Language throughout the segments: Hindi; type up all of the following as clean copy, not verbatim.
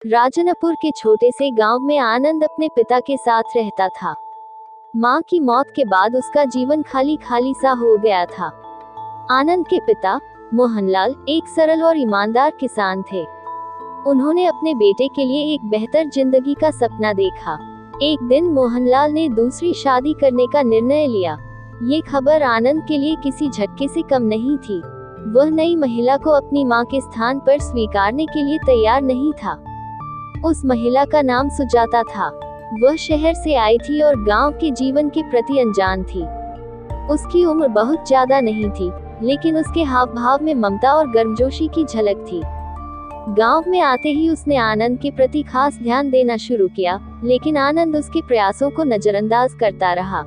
राजनपुर के छोटे से गांव में आनंद अपने पिता के साथ रहता था। मां की मौत के बाद उसका जीवन खाली खाली सा हो गया था। आनंद के पिता मोहनलाल एक सरल और ईमानदार किसान थे। उन्होंने अपने बेटे के लिए एक बेहतर जिंदगी का सपना देखा। एक दिन मोहनलाल ने दूसरी शादी करने का निर्णय लिया। ये खबर आनंद के लिए किसी झटके से कम नहीं थी। वह नई महिला को अपनी मां के स्थान पर स्वीकारने के लिए तैयार नहीं था। उस महिला का नाम सुजाता था। वह शहर से आई थी और गांव के जीवन के प्रति अनजान थी। उसकी उम्र बहुत ज्यादा नहीं थी, लेकिन उसके हाव भाव में ममता और गर्मजोशी की झलक थी। गांव में आते ही उसने आनंद के प्रति खास ध्यान देना शुरू किया, लेकिन आनंद उसके प्रयासों को नजरअंदाज करता रहा।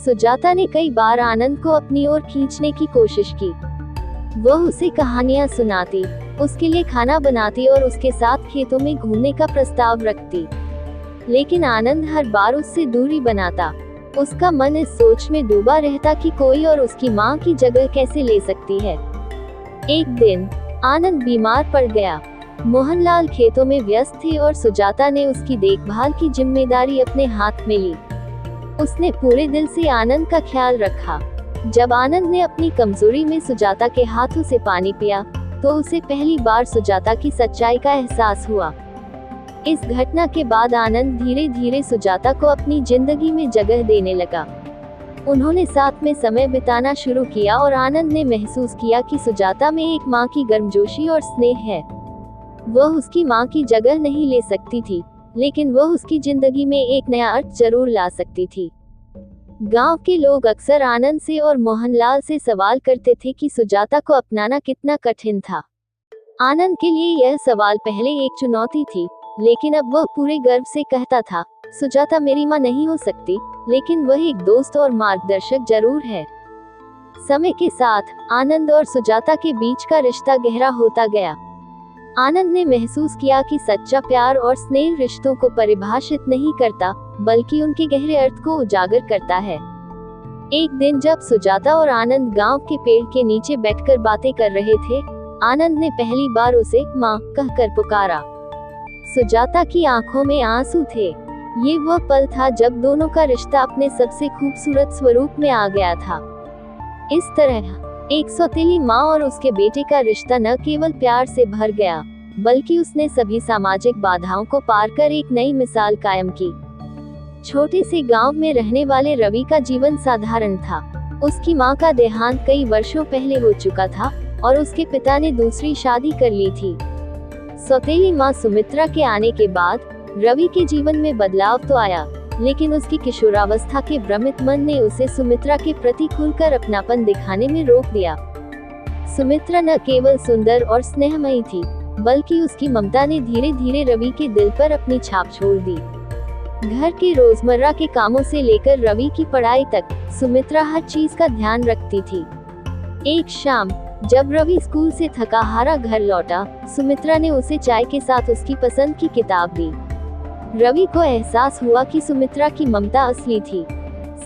सुजाता ने कई बार आनंद को अपनी ओर खींचने की कोशिश की। वह उसे कहानियां सुनाती, उसके लिए खाना बनाती और उसके साथ खेतों में घूमने का प्रस्ताव रखती, लेकिन आनंद हर बार उससे दूरी बनाता। उसका मन इस सोच में डूबा रहता कि कोई और उसकी मां की जगह कैसे ले सकती है। एक दिन आनंद बीमार पड़ गया। मोहनलाल खेतों में व्यस्त थे और सुजाता ने उसकी देखभाल की जिम्मेदारी अपने हाथ में ली। उसने पूरे दिल से आनंद का ख्याल रखा। जब आनंद ने अपनी कमजोरी में सुजाता के हाथों से पानी पिया, तो उसे पहली बार सुजाता की सच्चाई का एहसास हुआ। इस घटना के बाद आनंद धीरे धीरे सुजाता को अपनी जिंदगी में जगह देने लगा। उन्होंने साथ में समय बिताना शुरू किया और आनंद ने महसूस किया कि सुजाता में एक मां की गर्मजोशी और स्नेह है। वह उसकी मां की जगह नहीं ले सकती थी, लेकिन वह उसकी जिंदगी में एक नया अर्थ जरूर ला सकती थी। गांव के लोग अक्सर आनंद से और मोहनलाल से सवाल करते थे कि सुजाता को अपनाना कितना कठिन था। आनंद के लिए यह सवाल पहले एक चुनौती थी, लेकिन अब वह पूरे गर्व से कहता था, सुजाता मेरी मां नहीं हो सकती, लेकिन वह एक दोस्त और मार्गदर्शक जरूर है। समय के साथ आनंद और सुजाता के बीच का रिश्ता गहरा होता गया। आनंद ने महसूस किया कि सच्चा प्यार और स्नेह रिश्तों को परिभाषित नहीं करता, बल्कि उनके गहरे अर्थ को उजागर करता है। एक दिन जब सुजाता और आनंद गांव के पेड़ के नीचे बैठकर बातें कर रहे थे, आनंद ने पहली बार उसे मां कहकर पुकारा। सुजाता की आंखों में आंसू थे। ये वह पल था जब दोनों का रिश्ता अपने सबसे खूबसूरत स्वरूप में आ गया था। इस तरह एक सौतेली माँ और उसके बेटे का रिश्ता न केवल प्यार से भर गया, बल्कि उसने सभी सामाजिक बाधाओं को पार कर एक नई मिसाल कायम की। छोटे से गांव में रहने वाले रवि का जीवन साधारण था। उसकी मां का देहांत कई वर्षों पहले हो चुका था और उसके पिता ने दूसरी शादी कर ली थी। सौतेली मां सुमित्रा के आने के बाद रवि के जीवन में बदलाव तो आया, लेकिन उसकी किशोरावस्था के भ्रमित मन ने उसे सुमित्रा के प्रति खुलकर अपनापन दिखाने में रोक दिया। सुमित्रा न केवल सुंदर और स्नेहमयी थी, बल्कि उसकी ममता ने धीरे धीरे रवि के दिल पर अपनी छाप छोड़ दी। घर के रोजमर्रा के कामों से लेकर रवि की पढ़ाई तक सुमित्रा हर चीज का ध्यान रखती थी। एक शाम जब रवि स्कूल से थका हारा घर लौटा, सुमित्रा ने उसे चाय के साथ उसकी पसंद की किताब दी। रवि को एहसास हुआ कि सुमित्रा की ममता असली थी।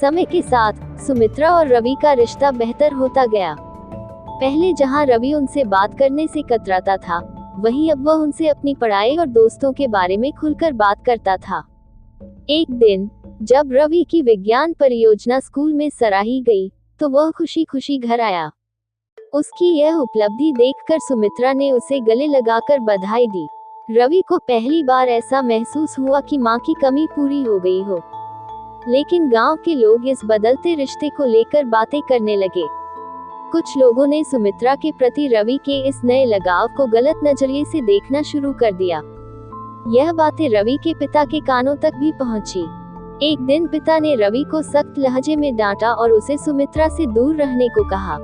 समय के साथ सुमित्रा और रवि का रिश्ता बेहतर होता गया। पहले जहां रवि उनसे बात करने से कतराता था, वहीं अब वह उनसे अपनी पढ़ाई और दोस्तों के बारे में खुलकर बात करता था। एक दिन जब रवि की विज्ञान परियोजना स्कूल में सराही गई, तो वह खुशी खुशी घर आया। उसकी यह उपलब्धि देखकर सुमित्रा ने उसे गले लगाकर बधाई दी। रवि को पहली बार ऐसा महसूस हुआ कि मां की कमी पूरी हो गई हो। लेकिन गांव के लोग इस बदलते रिश्ते को लेकर बातें करने लगे। कुछ लोगों ने सुमित्रा के प्रति रवि के इस नए लगाव को गलत नजरिए से देखना शुरू कर दिया। यह बातें रवि के पिता के कानों तक भी पहुंची। एक दिन पिता ने रवि को सख्त लहजे में डांटा और उसे सुमित्रा से दूर रहने को कहा।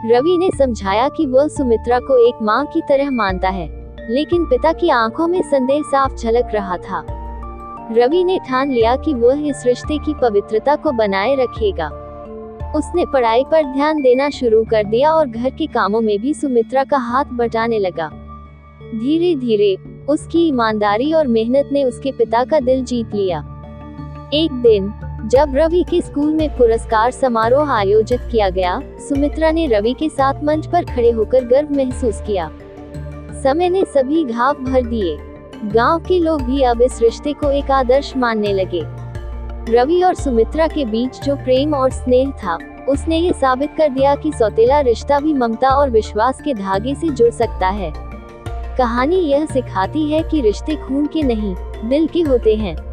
रवि ने समझाया कि वह सुमित्रा को एक मां की तरह मानता है, लेकिन पिता की आंखों में संदेह साफ झलक रहा था। रवि ने ठान लिया कि वह इस रिश्ते की पवित्रता को बनाए रखेगा। उसने पढ़ाई पर ध्यान देना शुरू कर दिया और घर के कामों में भी सुमित्रा का हाथ बटाने लगा। धीरे धीरे उसकी ईमानदारी और मेहनत ने उसके पिता का दिल जीत लिया। एक दिन जब रवि के स्कूल में पुरस्कार समारोह आयोजित किया गया, सुमित्रा ने रवि के साथ मंच पर खड़े होकर गर्व महसूस किया। समय ने सभी घाव भर दिए। गांव के लोग भी अब इस रिश्ते को एक आदर्श मानने लगे। रवि और सुमित्रा के बीच जो प्रेम और स्नेह था, उसने ये साबित कर दिया कि सौतेला रिश्ता भी ममता और विश्वास के धागे से जुड़ सकता है। कहानी यह सिखाती है कि रिश्ते खून के नहीं, दिल के होते हैं।